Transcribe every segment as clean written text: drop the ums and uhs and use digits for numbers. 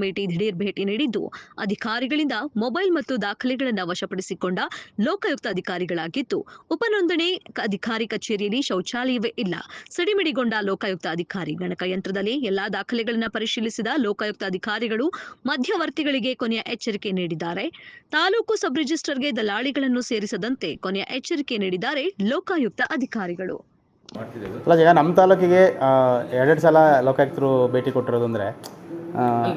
Committee ದಿಢೀರ್ ಭೇಟಿ ನೀಡಿದ್ದು ಅಧಿಕಾರಿಗಳಿಂದ ಮೊಬೈಲ್ ಮತ್ತು ದಾಖಲೆಗಳನ್ನು ವಶಪಡಿಸಿಕೊಂಡ ಲೋಕಾಯುಕ್ತ ಅಧಿಕಾರಿಗಳಾಗಿದ್ದು ಉಪನೋಂದಣಿ ಅಧಿಕಾರಿ ಕಚೇರಿಯಲ್ಲಿ ಶೌಚಾಲಯವೇ ಇಲ್ಲ. ಸಿಡಿಮಿಡಿಗೊಂಡ ಲೋಕಾಯುಕ್ತ ಅಧಿಕಾರಿ ಗಣಕಯಂತ್ರದಲ್ಲಿ ಎಲ್ಲಾ ದಾಖಲೆಗಳನ್ನು ಪರಿಶೀಲಿಸಿದ ಲೋಕಾಯುಕ್ತ ಅಧಿಕಾರಿಗಳು ಮಧ್ಯವರ್ತಿಗಳಿಗೆ ಕೊನೆಯ ಎಚ್ಚರಿಕೆ ನೀಡಿದ್ದಾರೆ. ತಾಲೂಕು ಸಬ್ ರಿಜಿಸ್ಟರ್ಗೆ ದಲಾಳಿಗಳನ್ನು ಸೇರಿಸದಂತೆ ಕೊನೆಯ ಎಚ್ಚರಿಕೆ ನೀಡಿದ್ದಾರೆ ಲೋಕಾಯುಕ್ತ ಅಧಿಕಾರಿಗಳು. ಅಲ್ಲ, ಈಗ ನಮ್ಮ ತಾಲೂಕಿಗೆ 2 ಸಲ ಲೋಕಾಯುಕ್ತರು ಭೇಟಿ ಕೊಟ್ಟಿರೋದು ಅಂದರೆ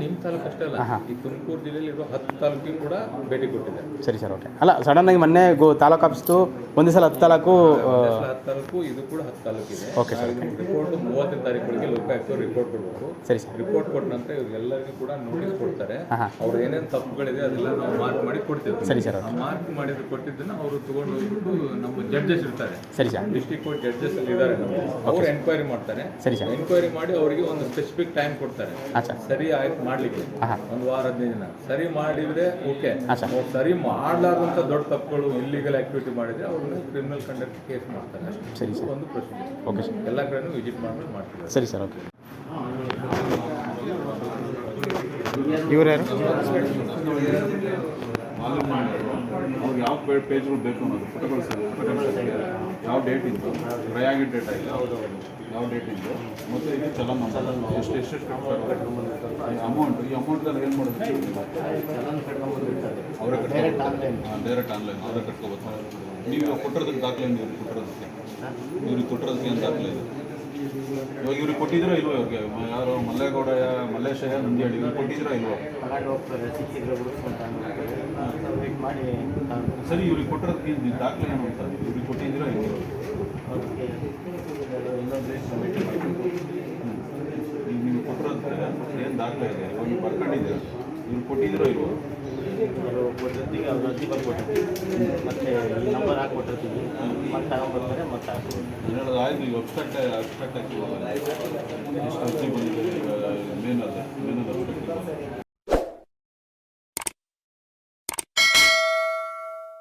ನಿಮ್ಮ ತಾಲೂಕು ಅಷ್ಟೇ ಅಲ್ಲ, ಈ ತುಮಕೂರು ಜಿಲ್ಲೆಯಲ್ಲಿ ಇರೋ 10 ತಾಲೂಕಿಗೂ ಕೂಡ ಭೇಟಿ ಕೊಟ್ಟಿದೆ. ಸರಿ ಸರ್, ಓಕೆ. ಅಲ್ಲ, ಸಡನ್ನಾಗಿ ಮೊನ್ನೆ ತಾಲೂಕು ಆಫೀಸ್ದು ಒಂದೇ ಸಲ 10 ತಾಲೂಕು ಇದು ಕೂಡ 10 ತಾಲೂಕಿದೆ. Okay sir. ರಿಪೋರ್ಟ್ 30ನೇ ತಾರೀಕಿಗೆ ಲೋಕಾಯುಕ್ತರು ರಿಪೋರ್ಟ್ ಕೊಡಬೇಕು. ಸರಿ ಸರ್. ರಿಪೋರ್ಟ್ ಕೊಟ್ಟ ನಂತರ ಇವರೆಲ್ಲರಿಗೂ ಕೂಡ ನೋಟಿಸ್ ಕೊಡ್ತಾರೆ. ಅವ್ರು ಏನೇನು ತಪ್ಪುಗಳಿದೆ ಅದೆಲ್ಲ ನಾವು ಮಾರ್ಕ್ ಮಾಡಿ ಕೊಡ್ತೀವಿ. ಸರಿ ಸರ್. ಮಾರ್ಕ್ ಮಾಡಿದ್ದು ಕೊಟ್ಟಿದ್ದನ್ನು ಅವರು ತಗೊಂಡು ಹೋಗ್ಬಿಟ್ಟು ನಮ್ಮ ಜಡ್ಜಸ್ ಇರ್ತಾರೆ. ಸರಿ ಸರ್. ಡಿಸ್ಟ್ರಿಕ್ಟ್ ಕೋರ್ಟ್ ಜಡ್ಜಸ್ ಅಲ್ಲಿ ಇದ್ದಾರೆ, ಅವರು ಎನ್ಕ್ವೈರಿ ಮಾಡ್ತಾರೆ. ಸರಿ ಸರ್. ಎನ್ಕ್ವೈರಿ ಮಾಡಿ ಅವರಿಗೆ ಒಂದು ಸ್ಪೆಸಿಫಿಕ್ ಟೈಮ್ ಕೊಡ್ತಾರೆ. ಸರಿ ಆಯ್ತು ಮಾಡ್ಲಿಕ್ಕೆ 1 ವಾರ 15 ದಿನ. ಸರಿ ಮಾಡಿದ್ರೆ ಓಕೆ. ಸರಿ ಮಾಡಲಾರ್ದಂಥ ದೊಡ್ಡ ತಪ್ಪುಗಳು ಇಲ್ಲಿಗಲ್ ಆಕ್ಟಿವಿಟಿ ಮಾಡಿದ್ರೆ ಅವ್ರನ್ನ ಕ್ರಿಮಿನಲ್ ಕಂಡಕ್ಟ್ ಕೇಸ್ ಮಾಡ್ತಾರೆ. ಸರಿ ಸರ್. ಒಂದು ಪ್ರೊಸೀಜರ್. Okay sir. ಎಲ್ಲ ಕಡೆನೂ ವಿಸಿಟ್ ಮಾಡ್ತಾರೆ. ಸರಿ ಸರ್, ಓಕೆ. ಇವರು ಯಾರು? ಅವ್ರಿಗೆ ಯಾವ ಪೇಜ್ಗಳು ಬೇಕು ಅನ್ನೋದು ಫೋಟೋಗಳು ಸರ್, ಯಾವ ಡೇಟ್ ಇದ್ದು, ಪ್ರಯಾಗಿ ಡೇಟ್ ಆಯಿತು, ಯಾವ ಡೇಟ್ ಇದ್ದು, ಮತ್ತು ಇದು ಚಲನ್ ಎಷ್ಟು ಅಮೌಂಟ್, ಈ ಅಮೌಂಟಲ್ಲಿ ಏನು ಮಾಡೋದು ಅವರೇ ಡೈರೆಕ್ಟ್ ಆನ್ಲೈನ್ ಅವರೇ ಕಟ್ಕೋಬೋದು. ನೀವು ಕೊಟ್ಟಿರೋದಕ್ಕೆ ದಾಖಲೆ ನೀವು ಇವ್ರಿಗೆ ಕೊಟ್ಟಿರೋದಕ್ಕೆ ಏನು ದಾಖಲೆ ಇದೆ? ಇವಾಗ ಇವ್ರಿಗೆ ಕೊಟ್ಟಿದ್ದೀರಾ ಇಲ್ವೋ? ಇವ್ರಿಗೆ ಯಾರು ಮಲ್ಲೇಗೌಡ ಮಲ್ಲೇಶಯ್ಯ ನಂದಿಹಳ್ಳಿ ಇವ್ರಿಗೆ ಕೊಟ್ಟಿದ್ದೀರಾ ಇಲ್ವೋ? ಸರಿ, ಇವ್ರಿಗೆ ಕೊಟ್ಟಿರೋದಕ್ಕೆ ದಾಖಲೆ ಏನು ಅಂತ ಇವ್ರಿಗೆ ಕೊಟ್ಟಿದ್ದೀರಾ ಇಲ್ವೋ? ನೀವು ಕೊಟ್ಟಿರೋದಕ್ಕೆ ಏನು ದಾಖಲೆ ಇದೆ? ಇವಾಗ ನೀವು ಬರ್ಕೊಂಡಿದ್ದೀರಾ, ಇವ್ರಿಗೆ ಕೊಟ್ಟಿದ್ದೀರೋ ಇಲ್ವೋ? ಕೊಟ್ಟಿರ್ತೀವಿ, ಅವ್ರು ಅರ್ಜಿ ಬರ್ಕೊಟ್ಟಿರ್ತೀವಿ, ಮತ್ತು ಈ ನಂಬರ್ ಹಾಕ್ಕೊಟ್ಟಿರ್ತೀವಿ, ಮತ್ತೆ ತಗೊಂಡ್ಬರ್ತಾರೆ, ಮತ್ತೆ ಹಾಕ್ಬೋದು. ಹೇಳೋದು ಆಯಿತು. ಈಗ ಅಬ್ಸ್ಟ್ರಾಕ್ಟ್ ಹಾಕಿ ಎಷ್ಟು ಅರ್ಜಿ ಬಂದಿದೆ